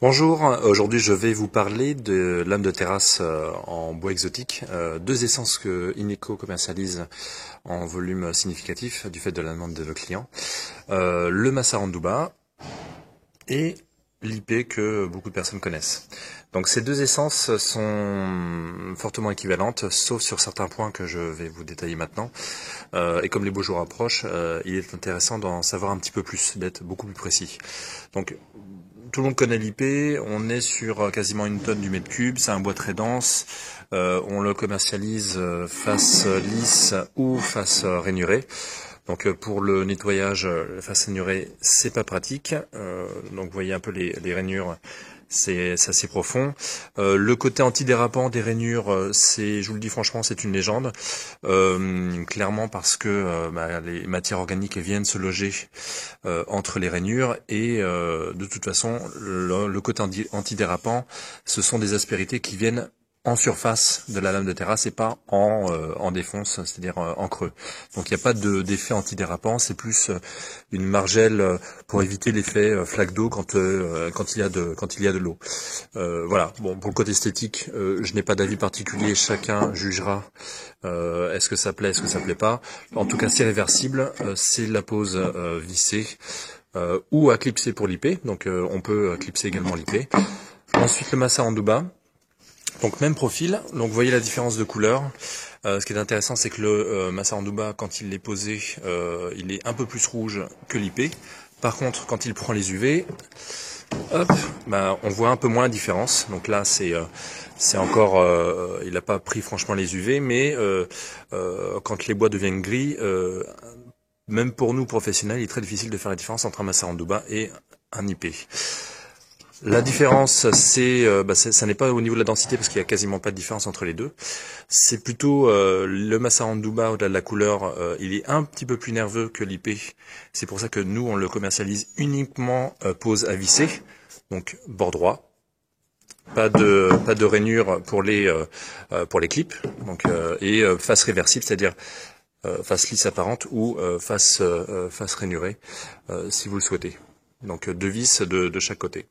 Bonjour, aujourd'hui je vais vous parler de lame de terrasse en bois exotique, deux essences que Ineco commercialise en volume significatif du fait de la demande de nos clients, le Massaranduba et l'IP que beaucoup de personnes connaissent. Donc ces deux essences sont fortement équivalentes, sauf sur certains points que je vais vous détailler maintenant. Et comme les beaux jours approchent, il est intéressant d'en savoir un petit peu plus, d'être beaucoup plus précis. Donc tout le monde connaît l'IP, on est sur quasiment 1 tonne du mètre cube, c'est un bois très dense, on le commercialise face lisse ou face rainurée. Donc pour le nettoyage face rainurée, c'est pas pratique. Donc vous voyez un peu les rainures, c'est assez profond. Le côté antidérapant des rainures, je vous le dis franchement, c'est une légende. Clairement parce que les matières organiques viennent se loger entre les rainures et de toute façon, le côté antidérapant, ce sont des aspérités qui viennent en surface de la lame de terrasse et pas en défonce, c'est-à-dire en creux. Donc il n'y a pas d'effet antidérapant, c'est plus une margelle pour éviter l'effet flaque d'eau quand il y a de l'eau. Voilà. Bon, pour le côté esthétique, je n'ai pas d'avis particulier, chacun jugera est-ce que ça plaît, est-ce que ça plaît pas. En tout cas, c'est réversible, c'est la pose vissée ou à clipser pour l'IP, donc on peut clipser également l'IP. Ensuite le Massaranduba. Donc même profil, donc vous voyez la différence de couleur. Ce qui est intéressant, c'est que le Massaranduba, quand il est posé, il est un peu plus rouge que l'IP. Par contre, quand il prend les UV, hop, on voit un peu moins la différence. Donc là, c'est encore, il n'a pas pris franchement les UV, mais quand les bois deviennent gris, même pour nous professionnels, il est très difficile de faire la différence entre un Massaranduba et un IP. La différence, ça n'est pas au niveau de la densité parce qu'il n'y a quasiment pas de différence entre les deux. C'est plutôt le Massaranduba au-delà de la couleur, il est un petit peu plus nerveux que l'IP. C'est pour ça que nous, on le commercialise uniquement pose à visser, donc bord droit. Pas de rainure pour les clips, donc et face réversible, c'est-à-dire face lisse apparente ou face rainurée, si vous le souhaitez. Donc deux vis de chaque côté.